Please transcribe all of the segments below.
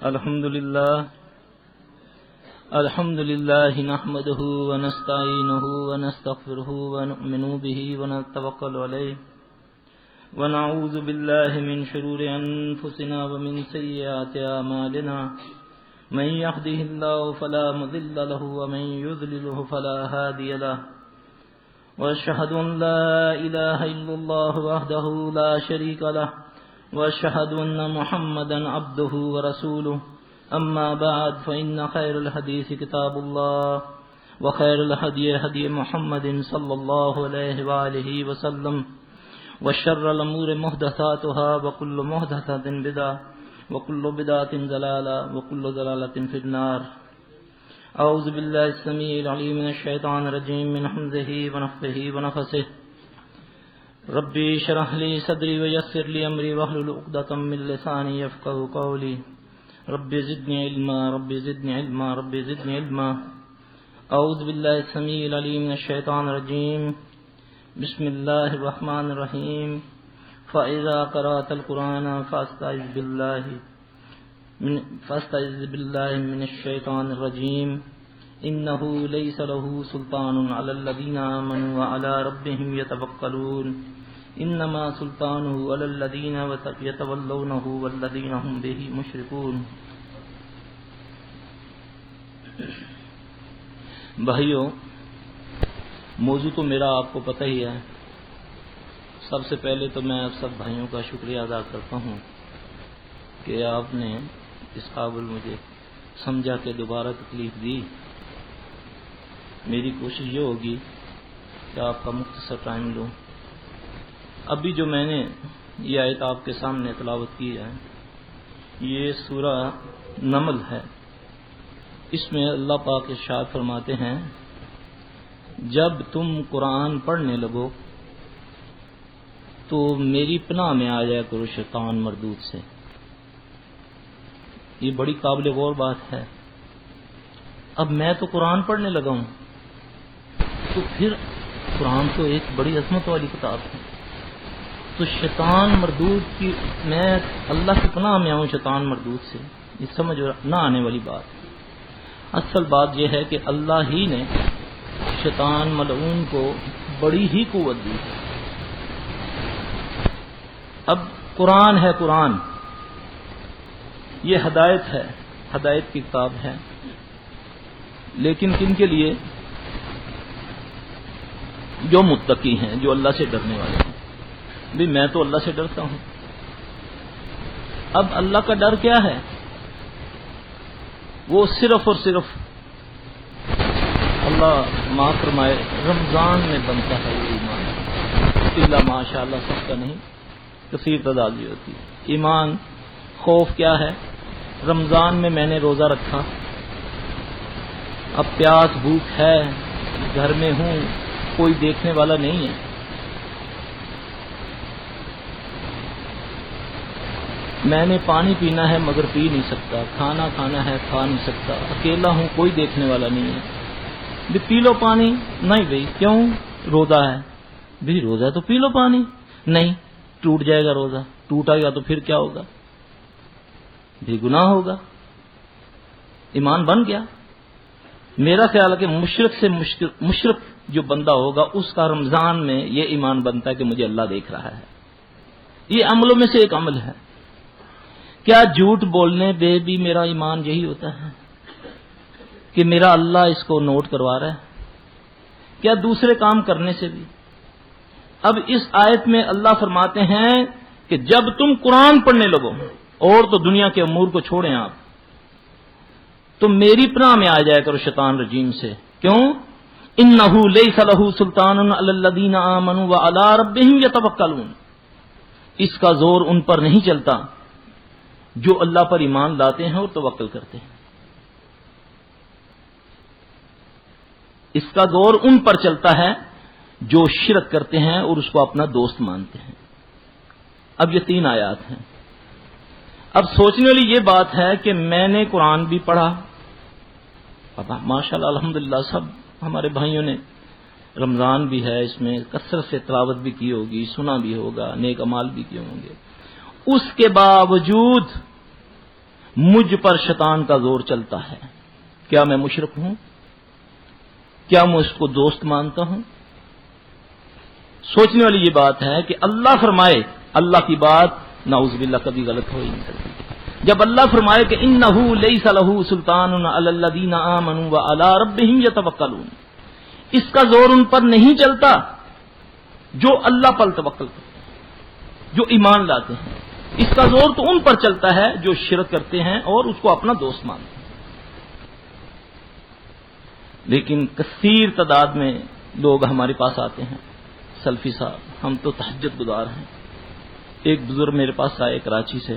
الحمد لله نحمده ونستعينه ونستغفره ونؤمن به ونتوكل عليه ونعوذ بالله من شرور أنفسنا ومن سيئات أعمالنا من يهده الله فلا مضل له ومن يضلله فلا هادي له وأشهد أن لا إله إلا الله وحده لا شريك له وأشهد أن محمدا عبده ورسوله أما بعد فإن خير الحديث كتاب الله وخير الهدي هدي محمد صلى الله عليه وآله وسلم وشر الأمور محدثاتها وكل محدثة بدعة وكل بدعة ضلالة وكل ضلالة في النار. أعوذ بالله السميع العليم من الشيطان الرجيم من حمزه ونفخه ونفثه. ربي اشرح لي صدري ويسر لي أمري واحلل عقدة من لساني يفقهوا قولي. ربي زدني علما ربي زدني علما ربي زدني علما. أعوذ بالله السميع العليم من الشيطان الرجيم. بسم الله الرحمن الرحيم. فإذا قرأت القرآن فاستعذ بالله من الشيطان الرجيم. إنه ليس له سلطان على الذين آمنوا وعلى ربهم يتوكلون. إنما سلطانه على الذين يتولونه والذين هم به مشركون. بھائیو، موضوع تو میرا آپ کو پتہ ہی ہے. سب سے پہلے تو میں آپ سب بھائیوں کا شکریہ ادا کرتا ہوں کہ آپ نے اس قابل مجھے سمجھا کہ دوبارہ تکلیف دی. میری کوشش یہ ہوگی کہ آپ کا مختصر ٹائم لوں. ابھی جو میں نے یہ آیت آپ کے سامنے تلاوت کی ہے، یہ سورہ نمل ہے. اس میں اللہ پاک ارشاد فرماتے ہیں، جب تم قرآن پڑھنے لگو تو میری پناہ میں آ جایا کرو شیطان مردود سے. یہ بڑی قابل غور بات ہے. اب میں تو قرآن پڑھنے لگا ہوں، تو پھر قرآن تو ایک بڑی عظمت والی کتاب ہے، تو شیطان مردود کی میں اللہ کی پناہ میں آؤں شیطان مردود سے، یہ سمجھ نہ آنے والی بات. اصل بات یہ ہے کہ اللہ ہی نے شیطان ملعون کو بڑی ہی قوت دی. اب قرآن ہے، قرآن یہ ہدایت ہے، ہدایت کی کتاب ہے، لیکن کن کے لیے؟ جو متقی ہیں، جو اللہ سے ڈرنے والے ہیں. بھی میں تو اللہ سے ڈرتا ہوں. اب اللہ کا ڈر کیا ہے؟ وہ صرف اور صرف اللہ معاف فرمائے رمضان میں بنتا ہے یہ ایمان. الا ماشاء اللہ سب کا نہیں، کثیر تعداد بھی ہوتی ہے. ایمان خوف کیا ہے؟ رمضان میں نے روزہ رکھا، اب پیاس بھوک ہے، گھر میں ہوں، کوئی دیکھنے والا نہیں ہے، میں نے پانی پینا ہے مگر پی نہیں سکتا، کھانا کھانا ہے کھا نہیں سکتا، اکیلا ہوں، کوئی دیکھنے والا نہیں ہے. بھی پی لو پانی. نہیں بھائی، کیوں؟ روزہ ہے. بھی روزہ تو پی لو پانی. نہیں، ٹوٹ جائے گا روزہ. ٹوٹا گا تو پھر کیا ہوگا؟ بھی گناہ ہوگا. ایمان بن گیا. میرا خیال ہے کہ مشرک سے مشرک جو بندہ ہوگا اس کا رمضان میں یہ ایمان بنتا ہے کہ مجھے اللہ دیکھ رہا ہے. یہ عملوں میں سے ایک عمل ہے. کیا جھوٹ بولنے پہ بھی میرا ایمان یہی ہوتا ہے کہ میرا اللہ اس کو نوٹ کروا رہا ہے؟ کیا دوسرے کام کرنے سے بھی؟ اب اس آیت میں اللہ فرماتے ہیں کہ جب تم قرآن پڑھنے لگو، اور تو دنیا کے امور کو چھوڑیں آپ، تو میری پناہ میں آ جایا کرو شیطان رجیم سے. کیوں؟ انہ لیس لہ سلطان علی الذین آمنوا وعلی ربہم یتوکلون. اس کا زور ان پر نہیں چلتا جو اللہ پر ایمان لاتے ہیں اور توکل کرتے ہیں. اس کا زور ان پر چلتا ہے جو شرک کرتے ہیں اور اس کو اپنا دوست مانتے ہیں. اب یہ 3 آیات ہیں. اب سوچنے والی یہ بات ہے کہ میں نے قرآن بھی پڑھا، ماشاءاللہ الحمدللہ سب ہمارے بھائیوں نے، رمضان بھی ہے، اس میں کثرت سے تلاوت بھی کی ہوگی، سنا بھی ہوگا، نیک اعمال بھی کیے ہوں گے. اس کے باوجود مجھ پر شیطان کا زور چلتا ہے، کیا میں مشرک ہوں؟ کیا میں اس کو دوست مانتا ہوں؟ سوچنے والی یہ بات ہے کہ اللہ فرمائے، اللہ کی بات نعوذ باللہ کبھی غلط ہو ہی نہیں سکتی۔ جب اللہ فرمائے کہ انہ لیس لہ سلطان علی الذین آمنوا وعلی ربہم یتوکلون، اس کا زور ان پر نہیں چلتا جو اللہ پر توکل کرتے ہیں، جو ایمان لاتے ہیں، اس کا زور تو ان پر چلتا ہے جو شرک کرتے ہیں اور اس کو اپنا دوست مانتے ہیں۔ لیکن کثیر تعداد میں لوگ ہمارے پاس آتے ہیں، سلفی صاحب ہم تو تہجد گزار ہیں۔ ایک بزرگ میرے پاس آئے کراچی سے،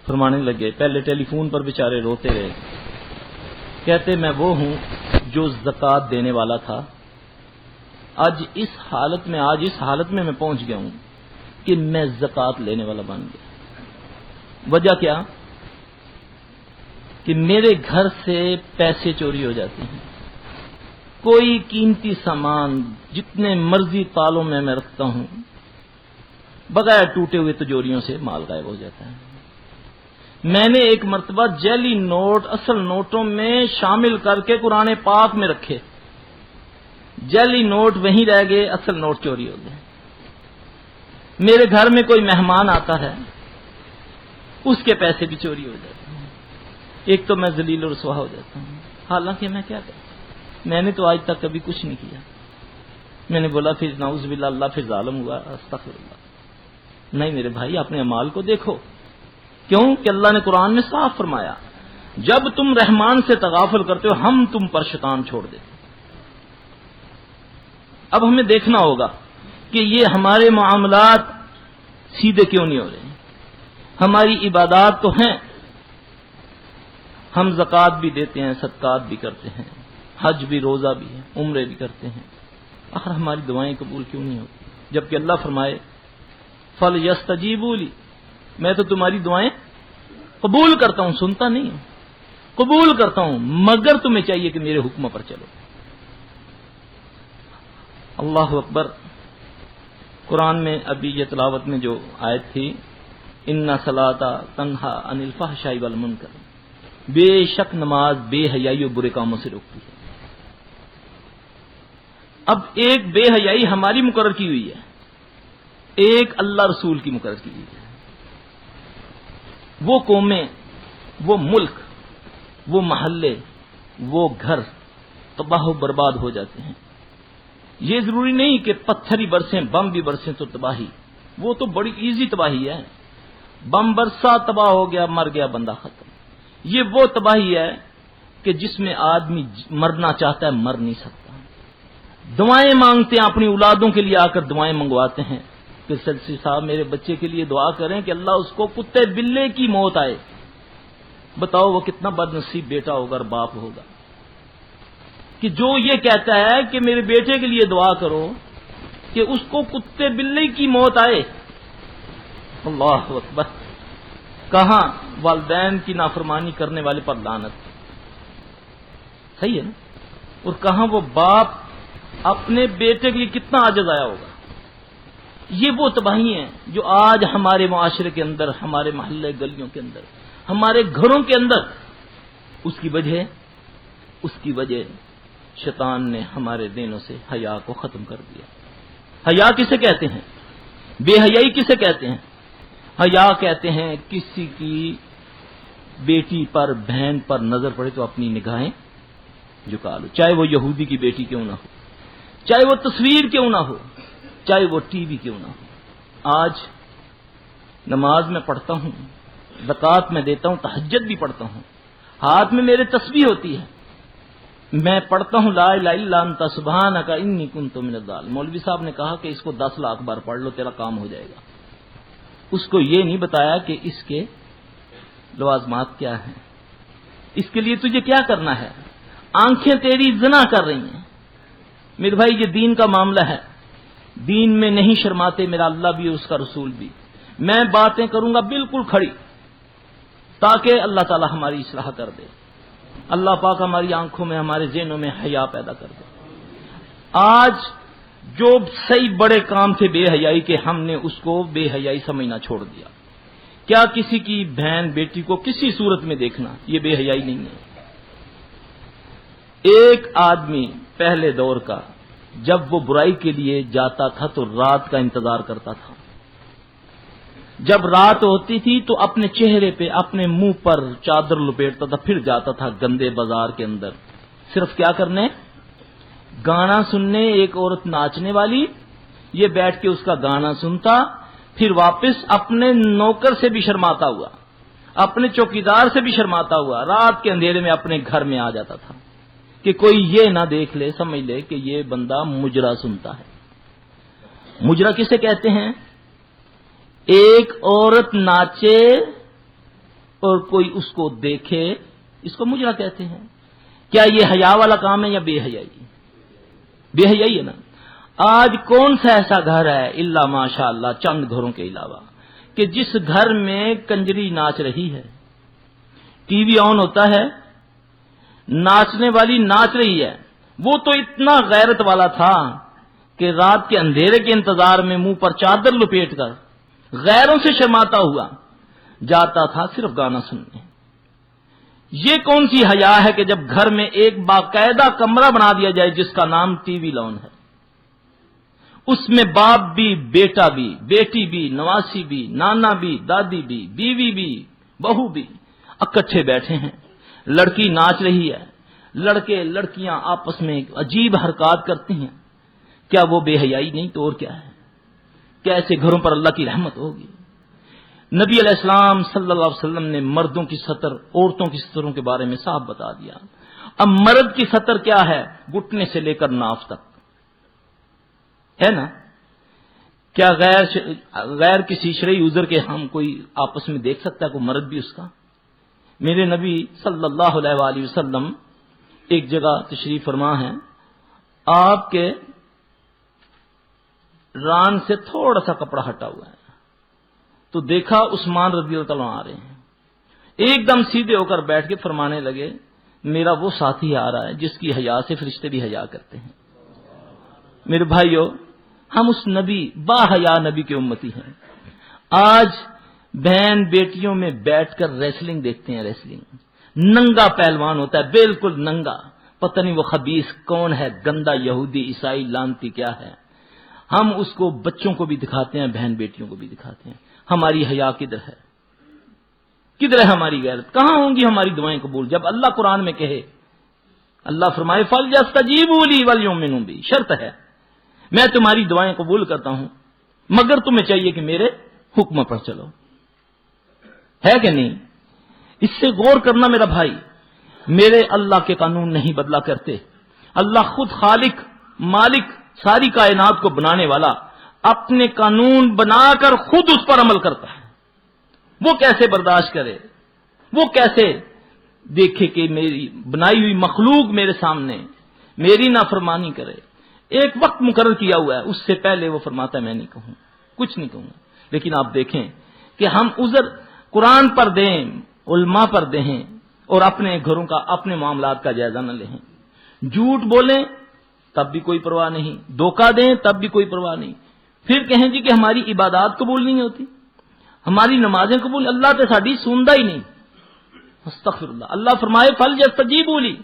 فرمانے لگے، پہلے ٹیلی فون پر بیچارے روتے رہے، کہتے میں وہ ہوں جو زکوٰۃ دینے والا تھا، آج اس حالت میں میں پہنچ گیا ہوں کہ میں زکوٰۃ لینے والا بن گیا۔ وجہ کیا؟ کہ میرے گھر سے پیسے چوری ہو جاتے ہیں، کوئی قیمتی سامان جتنے مرضی تالوں میں رکھتا ہوں، بغیر ٹوٹے ہوئے تجوریوں سے مال غائب ہو جاتا ہے۔ میں نے ایک مرتبہ جعلی نوٹ اصل نوٹوں میں شامل کر کے قرآن پاک میں رکھے، جعلی نوٹ وہیں رہ گئے، اصل نوٹ چوری ہو گئے۔ میرے گھر میں کوئی مہمان آتا ہے، اس کے پیسے بھی چوری ہو جاتے ہیں۔ ایک تو میں ذلیل و رسوا ہو جاتا ہوں، حالانکہ میں کیا کرتا، میں نے تو آج تک کبھی کچھ نہیں کیا۔ میں نے بولا پھر نعوذ باللہ اللہ پھر ظالم ہوا، استغفر اللہ۔ نہیں میرے بھائی، اپنے اعمال کو دیکھو، کیوں کہ اللہ نے قرآن میں صاف فرمایا جب تم رحمان سے تغافل کرتے ہو ہم تم پر شیطان چھوڑ دیتے۔ اب ہمیں دیکھنا ہوگا کہ یہ ہمارے معاملات سیدھے کیوں نہیں ہو رہے ہیں۔ ہماری عبادات تو ہیں، ہم زکوٰۃ بھی دیتے ہیں، صدقات بھی کرتے ہیں، حج بھی، روزہ بھی ہے، عمرے بھی کرتے ہیں، آخر ہماری دعائیں قبول کیوں نہیں ہوتی؟ جبکہ اللہ فرمائے فَلْيَسْتَجِيبُوا لِي، میں تو تمہاری دعائیں قبول کرتا ہوں، سنتا نہیں ہوں، قبول کرتا ہوں، مگر تمہیں چاہیے کہ میرے حکم پر چلو۔ اللہ اکبر۔ قرآن میں ابھی یہ تلاوت میں جو آیت تھی، اِنَّ الصَّلَاةَ تَنْہَىٰ عَنِ الْفَحْشَاءِ وَالْمُنکَرِ، بے شک نماز بے حیائی اور برے کاموں سے روکتی ہے۔ اب ایک بے حیائی ہماری مقرر کی ہوئی ہے، ایک اللہ رسول کی مقرر کی ہوئی ہے۔ وہ قومیں، وہ ملک، وہ محلے، وہ گھر تباہ و برباد ہو جاتے ہیں۔ یہ ضروری نہیں کہ پتھر ہی برسیں، بم بھی برسیں تو تباہی، وہ تو بڑی ایزی تباہی ہے، بم برسا تباہ ہو گیا، مر گیا بندہ، ختم۔ یہ وہ تباہی ہے کہ جس میں آدمی مرنا چاہتا ہے مر نہیں سکتا۔ دعائیں مانگتے ہیں، اپنی اولادوں کے لیے آ کر دعائیں منگواتے ہیں کہ سلسی صاحب میرے بچے کے لیے دعا کریں کہ اللہ اس کو کتے بلے کی موت آئے۔ بتاؤ وہ کتنا بد نصیب بیٹا ہوگا اور باپ ہوگا کہ جو یہ کہتا ہے کہ میرے بیٹے کے لیے دعا کرو کہ اس کو کتے بلے کی موت آئے۔ اللہ اکبر۔ کہاں والدین کی نافرمانی کرنے والے پر لعنت، صحیح ہے نا؟ اور کہاں وہ باپ اپنے بیٹے کے لیے کتنا عاجز آیا ہوگا۔ یہ وہ تباہی ہیں جو آج ہمارے معاشرے کے اندر، ہمارے محلے گلیوں کے اندر، ہمارے گھروں کے اندر، اس کی وجہ شیطان نے ہمارے دینوں سے حیا کو ختم کر دیا۔ حیا کسے کہتے ہیں؟ بے حیائی کسے کہتے ہیں؟ حیا کہتے ہیں کسی کی بیٹی پر، بہن پر نظر پڑے تو اپنی نگاہیں جھکا لو، چاہے وہ یہودی کی بیٹی کیوں نہ ہو، چاہے وہ تصویر کیوں نہ ہو، چاہے وہ ٹی وی کیوں نہ ہو۔ آج نماز میں پڑھتا ہوں، زکوٰۃ میں دیتا ہوں، تہجد بھی پڑھتا ہوں، ہاتھ میں میرے تسبیح ہوتی ہے، میں پڑھتا ہوں لا الہ الا انت سبحانک انی کنت من الظالمین۔ مولوی صاحب نے کہا کہ اس کو 10 لاکھ بار پڑھ لو تیرا کام ہو جائے گا۔ اس کو یہ نہیں بتایا کہ اس کے لوازمات کیا ہیں، اس کے لیے تجھے کیا کرنا ہے۔ آنکھیں تیری زنا کر رہی ہیں میرے بھائی، یہ دین کا معاملہ ہے، دین میں نہیں شرماتے میرا اللہ بھی اس کا رسول بھی۔ میں باتیں کروں گا بالکل کھڑی تاکہ اللہ تعالی ہماری اصلاح کر دے، اللہ پاک ہماری آنکھوں میں، ہمارے ذہنوں میں حیا پیدا کر دے۔ آج جو صحیح بڑے کام تھے بے حیائی کے، ہم نے اس کو بے حیائی سمجھنا چھوڑ دیا۔ کیا کسی کی بہن بیٹی کو کسی صورت میں دیکھنا یہ بے حیائی نہیں ہے؟ ایک آدمی پہلے دور کا جب وہ برائی کے لیے جاتا تھا تو رات کا انتظار کرتا تھا. جب رات ہوتی تھی تو اپنے چہرے پہ اپنے منہ پر چادر لپیٹتا تھا، پھر جاتا تھا گندے بازار کے اندر صرف کیا کرنے؟ گانا سننے. ایک عورت ناچنے والی، یہ بیٹھ کے اس کا گانا سنتا، پھر واپس اپنے نوکر سے بھی شرماتا ہوا، اپنے چوکیدار سے بھی شرماتا ہوا رات کے اندھیرے میں اپنے گھر میں آ جاتا تھا کہ کوئی یہ نہ دیکھ لے، سمجھ لے کہ یہ بندہ مجرا سنتا ہے. مجرا کسے کہتے ہیں؟ ایک عورت ناچے اور کوئی اس کو دیکھے، اس کو مجرا کہتے ہیں. کیا یہ حیا والا کام ہے یا بے حیائی؟ بے حیائی ہے نا. آج کون سا ایسا گھر ہے الا ماشاء اللہ چند گھروں کے علاوہ کہ جس گھر میں کنجری ناچ رہی ہے، ٹی وی آن ہوتا ہے، ناچنے والی ناچ رہی ہے. وہ تو اتنا غیرت والا تھا کہ رات کے اندھیرے کے انتظار میں منہ پر چادر لپیٹ کر غیروں سے شرماتا ہوا جاتا تھا صرف گانا سننے. یہ کون سی حیا ہے کہ جب گھر میں ایک باقاعدہ کمرہ بنا دیا جائے جس کا نام ٹی وی لان ہے، اس میں باپ بھی، بیٹا بھی، بیٹی بھی، نواسی بھی، نانا بھی، دادی بھی، بیوی بھی، بہو بھی اکٹھے بیٹھے ہیں. لڑکی ناچ رہی ہے، لڑکے لڑکیاں آپس میں عجیب حرکات کرتے ہیں. کیا وہ بے حیائی نہیں تو اور کیا ہے؟ کیا ایسے گھروں پر اللہ کی رحمت ہوگی؟ نبی علیہ السلام صلی اللہ علیہ وسلم نے مردوں کی سطر، عورتوں کی سطروں کے بارے میں صاف بتا دیا. اب مرد کی سطر کیا ہے؟ گھٹنے سے لے کر ناف تک ہے نا. کیا غیر کسی شرعی عذر کے ہم کوئی آپس میں دیکھ سکتا ہے کوئی مرد بھی اس کا؟ میرے نبی صلی اللہ علیہ وآلہ وسلم ایک جگہ تشریف فرما ہے، آپ کے ران سے تھوڑا سا کپڑا ہٹا ہوا ہے تو دیکھا عثمان رضی اللہ تعالیٰ آ رہے ہیں. ایک دم سیدھے ہو کر بیٹھ کے فرمانے لگے میرا وہ ساتھی آ رہا ہے جس کی حیا سے فرشتے بھی حیا کرتے ہیں. میرے بھائیو، ہم اس نبی با حیا نبی کے امتی ہیں. آج بہن بیٹیوں میں بیٹھ کر ریسلنگ دیکھتے ہیں. ریسلنگ ننگا پہلوان ہوتا ہے، بالکل ننگا. پتہ نہیں وہ خبیث کون ہے، گندا یہودی عیسائی لانتی کیا ہے. ہم اس کو بچوں کو بھی دکھاتے ہیں، بہن بیٹیوں کو بھی دکھاتے ہیں. ہماری حیا کدھر ہے؟ کدھر ہے ہماری غیرت؟ کہاں ہوں گی ہماری دعائیں قبول جب اللہ قرآن میں کہے، اللہ فرمائے فَلْيَسْتَجِيبُوا لِي وَلْيُؤْمِنُوا بِي. شرط ہے میں تمہاری دعائیں قبول کرتا ہوں مگر تمہیں چاہیے کہ میرے حکم پر چلو. ہے کہ نہیں؟ اس سے غور کرنا میرا بھائی. میرے اللہ کے قانون نہیں بدلا کرتے. اللہ خود خالق، مالک، ساری کائنات کو بنانے والا اپنے قانون بنا کر خود اس پر عمل کرتا ہے. وہ کیسے برداشت کرے؟ وہ کیسے دیکھے کہ میری بنائی ہوئی مخلوق میرے سامنے میری نافرمانی کرے؟ ایک وقت مقرر کیا ہوا ہے، اس سے پہلے وہ فرماتا ہے میں نہیں کہوں، کچھ نہیں کہوں گا. لیکن آپ دیکھیں کہ ہم عذر قرآن پر دیں، علماء پر دیں اور اپنے گھروں کا، اپنے معاملات کا جائزہ نہ لیں. جھوٹ بولیں تب بھی کوئی پرواہ نہیں، دھوکہ دیں تب بھی کوئی پرواہ نہیں. پھر کہیں جی کہ ہماری عبادات قبول نہیں ہوتی، ہماری نمازیں قبول، اللہ تو ساڈی سندا ہی نہیں. استغفر اللہ. اللہ فرمائے فَلْيَسْتَجِيبُوا لِي،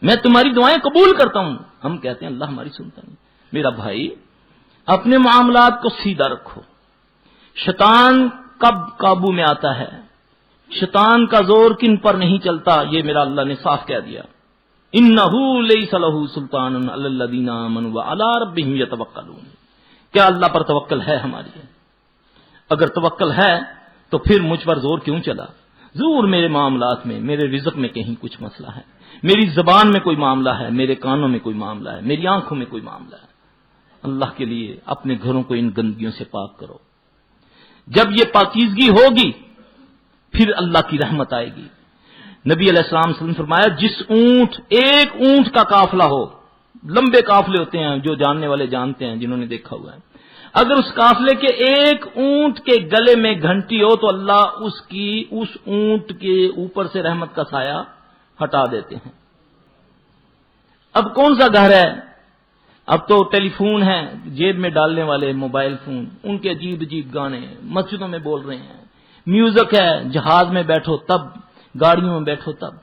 میں تمہاری دعائیں قبول کرتا ہوں. ہم کہتے ہیں اللہ ہماری سنتا نہیں. میرا بھائی اپنے معاملات کو سیدھا رکھو. شیطان کب قابو میں آتا ہے، شیطان کا زور کن پر نہیں چلتا، یہ میرا اللہ نے صاف کہہ دیا. إِنَّهُ لَيْسَ لَهُ سُلْطَانٌ عَلَى الَّذِينَ آمَنُوا وَعَلَىٰ رَبِّهِمْ يَتَوَكَّلُونَ. کیا اللہ پر توکل ہے ہماری؟ اگر توکل ہے تو پھر مجھ پر زور کیوں چلا؟ ضرور میرے معاملات میں، میرے رزق میں کہیں کچھ مسئلہ ہے، میری زبان میں کوئی معاملہ ہے، میرے کانوں میں کوئی معاملہ ہے، میری آنکھوں میں کوئی معاملہ ہے. اللہ کے لیے اپنے گھروں کو ان گندگیوں سے پاک کرو. جب یہ پاکیزگی ہوگی پھر اللہ کی رحمت آئے گی. نبی علیہ السلام صلی اللہ علیہ وسلم نے فرمایا جس اونٹ، ایک اونٹ کا قافلہ ہو، لمبے قافلے ہوتے ہیں جو جاننے والے جانتے ہیں جنہوں نے دیکھا ہوا ہے، اگر اس قافلے کے ایک اونٹ کے گلے میں گھنٹی ہو تو اللہ اس اونٹ کے اوپر سے رحمت کا سایہ ہٹا دیتے ہیں. اب کون سا گھر ہے اب تو ٹیلی فون ہیں جیب میں ڈالنے والے موبائل فون، ان کے عجیب عجیب گانے مسجدوں میں بول رہے ہیں، میوزک ہے، جہاز میں بیٹھو تب، گاڑیوں میں بیٹھو تب۔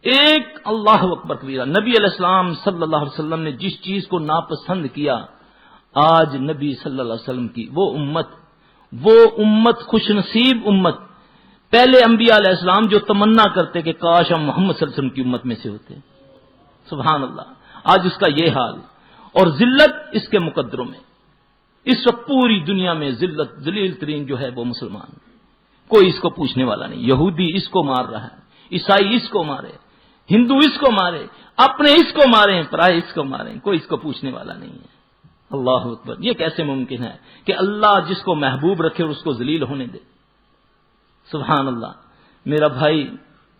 ایک اللہ اکبر کبیرہ، نبی علیہ السلام صلی اللہ علیہ وسلم نے جس چیز کو ناپسند کیا، آج نبی صلی اللہ علیہ وسلم کی وہ امت خوش نصیب امت، پہلے انبیاء علیہ السلام جو تمنا کرتے کہ کاش ہم محمد صلی اللہ علیہ وسلم کی امت میں سے ہوتے، سبحان اللہ، آج اس کا یہ حال، اور ذلت اس کے مقدروں میں، اس وقت پوری دنیا میں ذلت ذلیل ترین جو ہے وہ مسلمان، کوئی اس کو پوچھنے والا نہیں، یہودی اس کو مار رہا ہے، عیسائی اس کو مارے، ہندو اس کو مارے، اپنے اس کو مارے، پرائے اس کو مارے، کوئی اس کو پوچھنے والا نہیں ہے۔ اللہ اکبر، یہ کیسے ممکن ہے کہ اللہ جس کو محبوب رکھے اور اس کو ذلیل ہونے دے؟ سبحان اللہ میرا بھائی،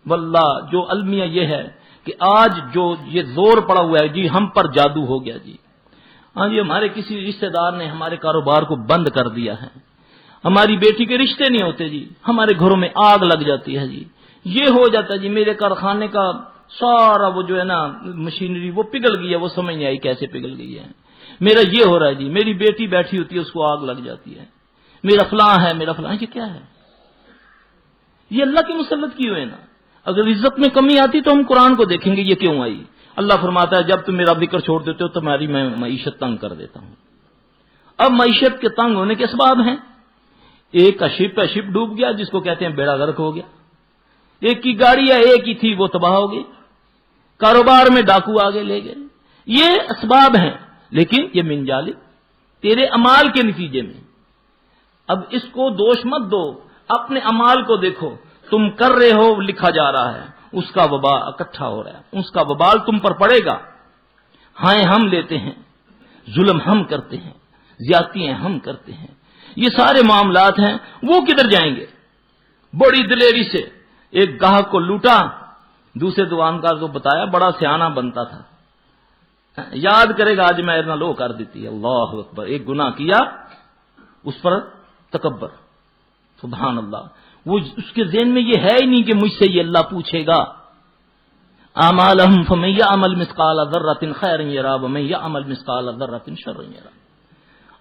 واللہ جو المیہ یہ ہے کہ آج جو یہ زور پڑا ہوا ہے جی ہم پر جادو ہو گیا جی، ہاں جی ہمارے کسی رشتہ دار نے ہمارے کاروبار کو بند کر دیا ہے، ہماری بیٹی کے رشتے نہیں ہوتے جی، ہمارے گھروں میں آگ لگ جاتی ہے جی، یہ ہو جاتا ہے جی، میرے کارخانے کا سارا وہ جو ہے نا مشینری وہ پگھل گئی ہے، وہ سمجھ نہیں آئی کیسے پگھل گئی ہے، میرا یہ ہو رہا ہے جی، میری بیٹی بیٹھی ہوتی ہے اس کو آگ لگ جاتی ہے، میرا فلاں ہے، میرا فلاں، یہ کیا ہے؟ یہ اللہ کی مسلط کی ہوئے نا۔ اگر عزت میں کمی آتی تو ہم قرآن کو دیکھیں گے یہ کیوں آئی۔ اللہ فرماتا ہے جب تم میرا ذکر چھوڑ دیتے ہو تمہاری میں معیشت تنگ کر دیتا ہوں۔ اب معیشت کے تنگ ہونے کے اسباب ہیں، ایک کا شپ ڈوب گیا جس کو کہتے ہیں بیڑا غرق ہو گیا، ایک کی گاڑی ہے ایک ہی تھی وہ تباہ ہو گئی، کاروبار میں ڈاکو آگے لے گئے، یہ اسباب ہیں، لیکن یہ من جانب تیرے اعمال کے نتیجے میں۔ اب اس کو دوش مت دو، اپنے اعمال کو دیکھو، تم کر رہے ہو لکھا جا رہا ہے، اس کا وبال اکٹھا ہو رہا ہے، اس کا وبال تم پر پڑے گا۔ ہائیں ہم لیتے ہیں، ظلم ہم کرتے ہیں، زیادتیاں ہم کرتے ہیں، یہ سارے معاملات ہیں، وہ کدھر جائیں گے؟ بڑی دلیری سے ایک گاہک کو لوٹا، دوسرے دکاندار کو بتایا، بڑا سیانہ بنتا تھا، یاد کرے گا آج میں اتنا لو کر دیتی ہے، اللہ اکبر، ایک گناہ کیا اس پر تکبر، سبحان اللہ، وہ اس کے ذہن میں یہ ہے ہی نہیں کہ مجھ سے یہ اللہ پوچھے گا۔ اعمالہم فمن یعمل مثقال ذرۃ خیرا یرا ومن یعمل مثقال ذرۃ شرا یرا،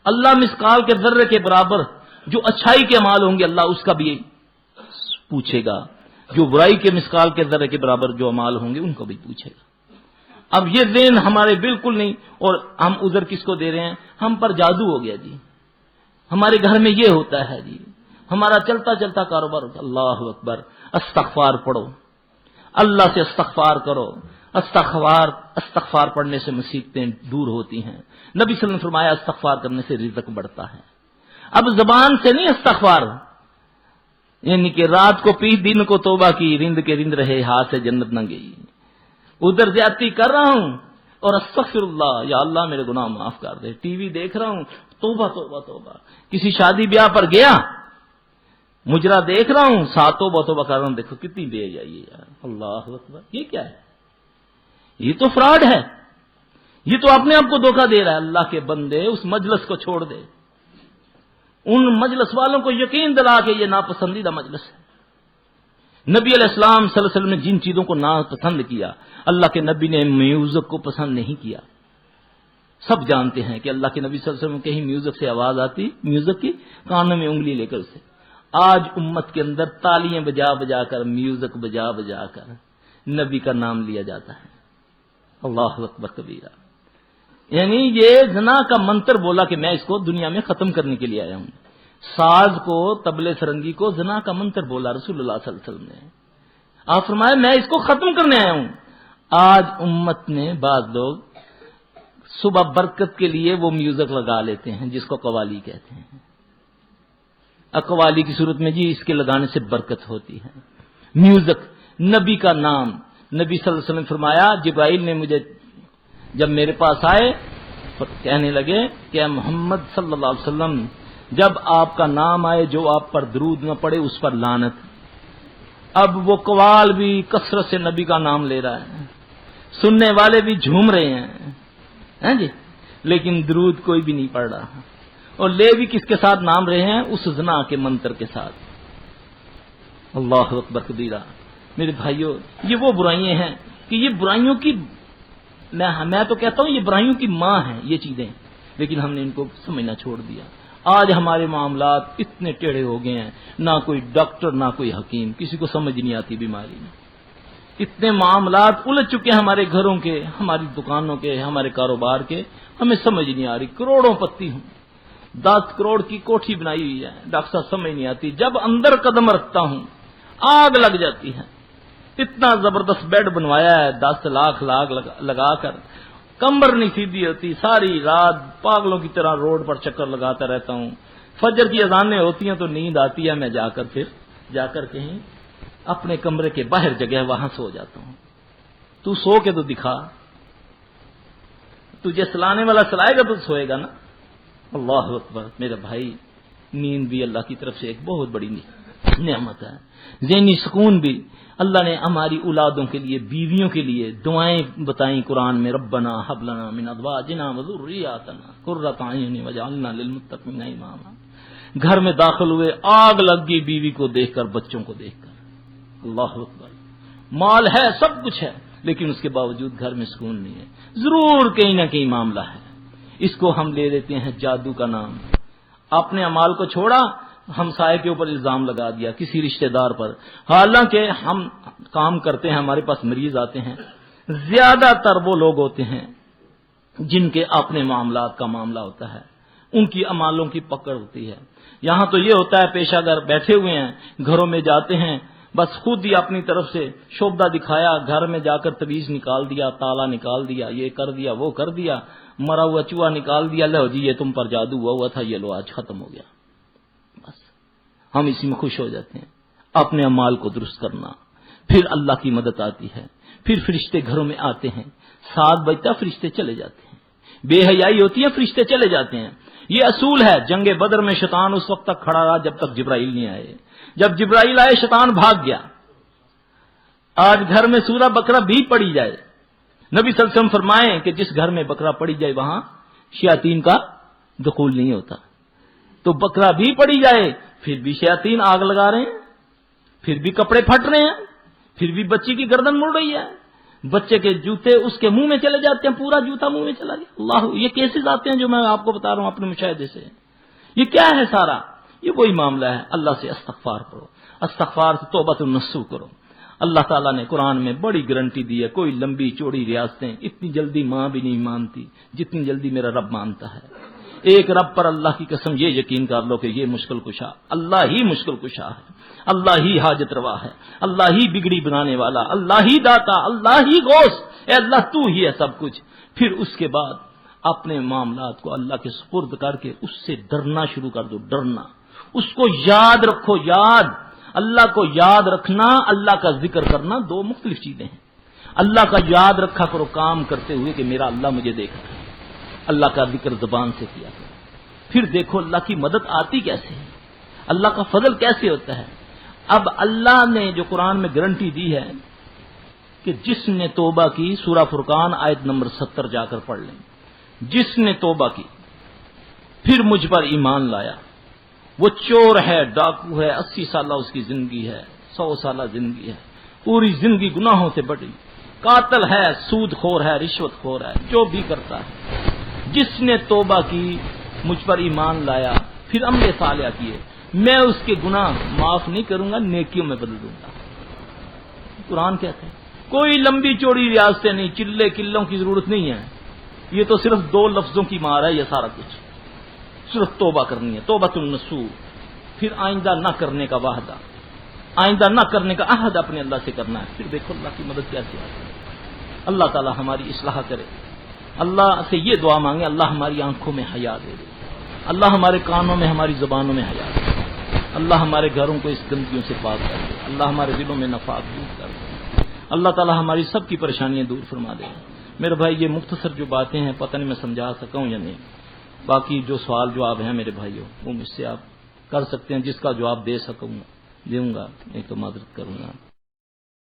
اللہ مثقال کے ذرے کے برابر جو اچھائی کے اعمال ہوں گے اللہ اس کا بھی پوچھے گا، جو برائی کے مثقال کے ذرے کے برابر جو اعمال ہوں گے ان کو بھی پوچھے گا۔ اب یہ ذہن ہمارے بالکل نہیں، اور ہم عذر کس کو دے رہے ہیں؟ ہم پر جادو ہو گیا جی، ہمارے گھر میں یہ ہوتا ہے جی، ہمارا چلتا چلتا کاروبار ہوتا ہے۔ اللہ اکبر، استغفار پڑھو، اللہ سے استغفار کرو، استغفار پڑھنے سے مصیبتیں دور ہوتی ہیں، نبی صلی اللہ علیہ وسلم نے فرمایا استغفار کرنے سے رزق بڑھتا ہے۔ اب زبان سے نہیں استغفار، یعنی کہ رات کو پی دن کو توبہ کی، رند کے رند رہے ہاتھ سے جنت نہ گئی، ادھر زیادتی کر رہا ہوں اور استغفر اللہ، یا اللہ میرے گناہ معاف کر دے، ٹی وی دیکھ رہا ہوں، توبہ توبہ توبہ، کسی شادی بیاہ پر گیا مجرا دیکھ رہا ہوں، ساتھ توبہ توبہ کر رہا ہوں، دیکھو کتنی بے حیائی ہے، اللہ اکبر، یہ کیا ہے؟ یہ تو فراڈ ہے، یہ تو اپنے آپ کو دھوکہ دے رہا ہے۔ اللہ کے بندے اس مجلس کو چھوڑ دے، ان مجلس والوں کو یقین دلا کہ یہ ناپسندیدہ مجلس ہے۔ نبی علیہ السلام صلی اللہ علیہ وسلم نے جن چیزوں کو ناپسند کیا، اللہ کے نبی نے میوزک کو پسند نہیں کیا۔ سب جانتے ہیں کہ اللہ کے نبی صلی اللہ علیہ وسلم کہیں میوزک سے آواز آتی، میوزک کی کانوں میں انگلی لے کر سے، آج امت کے اندر تالیاں بجا بجا کر، میوزک بجا بجا کر نبی کا نام لیا جاتا ہے، اللہ اکبر کبیرہ، یعنی یہ زنا کا منتر بولا کہ میں اس کو دنیا میں ختم کرنے کے لیے آیا ہوں، ساز کو، طبلے سرنگی کو زنا کا منتر بولا رسول اللہ صلی اللہ علیہ وسلم نے، آپ فرمایا میں اس کو ختم کرنے آیا ہوں۔ آج امت نے بعض لوگ صبح برکت کے لیے وہ میوزک لگا لیتے ہیں جس کو قوالی کہتے ہیں، قوالی کی صورت میں جی اس کے لگانے سے برکت ہوتی ہے، میوزک، نبی کا نام، نبی صلی اللہ علیہ وسلم فرمایا جبرائیل نے مجھے جب میرے پاس آئے کہنے لگے کہ محمد صلی اللہ علیہ وسلم جب آپ کا نام آئے جو آپ پر درود نہ پڑے اس پر لعنت۔ اب وہ قوال بھی کثرت سے نبی کا نام لے رہا ہے، سننے والے بھی جھوم رہے ہیں جی، لیکن درود کوئی بھی نہیں پڑھ رہا، اور لے بھی کس کے ساتھ نام رہے ہیں؟ اس زنا کے منتر کے ساتھ، اللہ اکبر کبیرہ۔ میرے بھائیوں، یہ وہ برائیاں ہیں کہ یہ برائیوں کی میں تو کہتا ہوں یہ برائیوں کی ماں ہیں یہ چیزیں، لیکن ہم نے ان کو سمجھنا چھوڑ دیا۔ آج ہمارے معاملات اتنے ٹیڑھے ہو گئے ہیں، نہ کوئی ڈاکٹر نہ کوئی حکیم، کسی کو سمجھ نہیں آتی بیماری میں۔ اتنے معاملات الجھ چکے ہیں ہمارے گھروں کے، ہماری دکانوں کے، ہمارے کاروبار کے، ہمیں سمجھ نہیں آ رہی۔ کروڑوں پتی ہوں، 10 کروڑ کی کوٹھی بنائی ہوئی ہے، ڈاکٹر صاحب سمجھ نہیں آتی، جب اندر قدم رکھتا ہوں آگ لگ جاتی ہے۔ اتنا زبردست بیڈ بنوایا ہے 10 لاکھ لگا کر، کمر نہیں سیدھی ہوتی، ساری رات پاگلوں کی طرح روڈ پر چکر لگاتا رہتا ہوں۔ فجر کی اذانیں ہوتی ہیں تو نیند آتی ہے، میں جا کر کہیں اپنے کمرے کے باہر جگہ وہاں سو جاتا ہوں۔ تو سو کے تو دکھا، تجھے سلانے والا سلائے گا تو سوئے گا نا۔ اللہ اکبر میرے بھائی، نیند بھی اللہ کی طرف سے ایک بہت بڑی نعمت ہے۔ ذہنی سکون بھی اللہ نے ہماری اولادوں کے لیے، بیویوں کے لیے دعائیں بتائیں قرآن میں، ربنا ہب لنا من ازواجنا وذرریاتنا قرۃ اعین واجعلنا للمتقین اماما۔ گھر میں داخل ہوئے، آگ لگ گئی بیوی کو دیکھ کر، بچوں کو دیکھ کر۔ اللہ اکبر، مال ہے، سب کچھ ہے، لیکن اس کے باوجود گھر میں سکون نہیں ہے، ضرور کہیں نہ کہیں معاملہ ہے۔ اس کو ہم لے لیتے ہیں جادو کا نام۔ اپنے اعمال کو چھوڑا، ہمسائے کے اوپر الزام لگا دیا، کسی رشتہ دار پر، حالانکہ ہم کام کرتے ہیں، ہمارے پاس مریض آتے ہیں، زیادہ تر وہ لوگ ہوتے ہیں جن کے اپنے معاملات کا معاملہ ہوتا ہے، ان کی اعمالوں کی پکڑ ہوتی ہے۔ یہاں تو یہ ہوتا ہے پیشہ گر بیٹھے ہوئے ہیں، گھروں میں جاتے ہیں، بس خود ہی اپنی طرف سے شوبدہ دکھایا، گھر میں جا کر تویز نکال دیا، تالا نکال دیا، یہ کر دیا وہ کر دیا، مرا ہوا چوہا نکال دیا، لو جی یہ تم پر جادو ہوا تھا، یہ لو آج ختم ہو گیا۔ بس ہم اسی میں خوش ہو جاتے ہیں۔ اپنے اعمال کو درست کرنا، پھر اللہ کی مدد آتی ہے، پھر فرشتے گھروں میں آتے ہیں، 7 بجتا فرشتے چلے جاتے ہیں، بے حیائی ہوتی ہے فرشتے چلے جاتے ہیں۔ یہ اصول ہے۔ جنگ بدر میں شیطان اس وقت تک کھڑا رہا جب تک جبرائیل نہیں آئے، جب جبرائیل آئے شیطان بھاگ گیا۔ آج گھر میں سورہ بقرہ بھی پڑھی جائے، نبی صلی اللہ علیہ وسلم فرمائیں کہ جس گھر میں بقرہ پڑھی جائے وہاں شیاطین کا دخول نہیں ہوتا۔ تو بقرہ بھی پڑھی جائے، پھر بھی شیاطین آگ لگا رہے ہیں، پھر بھی کپڑے پھٹ رہے ہیں، پھر بھی بچی کی گردن مڑ رہی ہے، بچے کے جوتے اس کے منہ میں چلے جاتے ہیں، پورا جوتا منہ میں چلا گیا۔ اللہ، یہ کیسز آتے ہیں جو میں آپ کو بتا رہا ہوں اپنے مشاہدے سے۔ یہ کیا ہے سارا؟ یہ وہی معاملہ ہے۔ اللہ سے استغفار کرو، استغفار سے توبۃ النصوح کرو۔ اللہ تعالیٰ نے قرآن میں بڑی گارنٹی دی ہے، کوئی لمبی چوڑی ریاستیں اتنی جلدی ماں بھی نہیں مانتی جتنی جلدی میرا رب مانتا ہے۔ ایک رب پر اللہ کی قسم یہ یقین کر لو کہ یہ مشکل کشا، اللہ ہی مشکل کشا ہے، اللہ ہی حاجت روا ہے، اللہ ہی بگڑی بنانے والا، اللہ ہی داتا، اللہ ہی غوث، اے اللہ تو ہی ہے سب کچھ۔ پھر اس کے بعد اپنے معاملات کو اللہ کے سپرد کر کے اس سے ڈرنا شروع کر دو، ڈرنا، اس کو یاد رکھو۔ یاد، اللہ کو یاد رکھنا، اللہ کا ذکر کرنا دو مختلف چیزیں ہیں۔ اللہ کا یاد رکھا کرو کام کرتے ہوئے کہ میرا اللہ مجھے دیکھ رہا ہے، اللہ کا ذکر زبان سے کیا کرو۔ پھر دیکھو اللہ کی مدد آتی کیسے ہے، اللہ کا فضل کیسے ہوتا ہے۔ اب اللہ نے جو قرآن میں گارنٹی دی ہے کہ جس نے توبہ کی، سورہ فرقان آیت نمبر 70 جا کر پڑھ لیں، جس نے توبہ کی پھر مجھ پر ایمان لایا، وہ چور ہے، ڈاکو ہے، 80 سالہ اس کی زندگی ہے، 100 سالہ زندگی ہے، پوری زندگی گناہوں سے بڑی، قاتل ہے، سود خور ہے، رشوت خور ہے، جو بھی کرتا ہے، جس نے توبہ کی، مجھ پر ایمان لایا، پھر عمل صالح کیے، میں اس کے گناہ معاف نہیں کروں گا، نیکیوں میں بدل دوں گا۔ قرآن کہتے ہیں کوئی لمبی چوڑی ریاستیں نہیں، چلے قلوں کی ضرورت نہیں ہے، یہ تو صرف 2 لفظوں کی مار ہے، یہ سارا کچھ صرف توبہ کرنی ہے، توبۃ النصوح، پھر آئندہ نہ کرنے کا وعدہ، آئندہ نہ کرنے کا عہد اپنے اللہ سے کرنا ہے۔ پھر دیکھو اللہ کی مدد کیسے آتی ہے۔ اللہ تعالی ہماری اصلاح کرے، اللہ سے یہ دعا مانگے اللہ ہماری آنکھوں میں حیا دے دے، اللہ ہمارے کانوں میں، ہماری زبانوں میں حیا دے، اللہ ہمارے گھروں کو اس گندگیوں سے پاک کر دے، اللہ ہمارے دلوں میں نفاق دور کر دے، اللہ تعالی ہماری سب کی پریشانیاں دور فرما دے۔ میرے بھائی یہ مختصر جو باتیں ہیں پتہ نہیں میں سمجھا سکا ہوں یا نہیں، باقی جو سوال جواب ہیں میرے بھائیوں وہ مجھ سے آپ کر سکتے ہیں، جس کا جواب دے سکوں گا دوں گا، نہیں تو معذرت کروں گا۔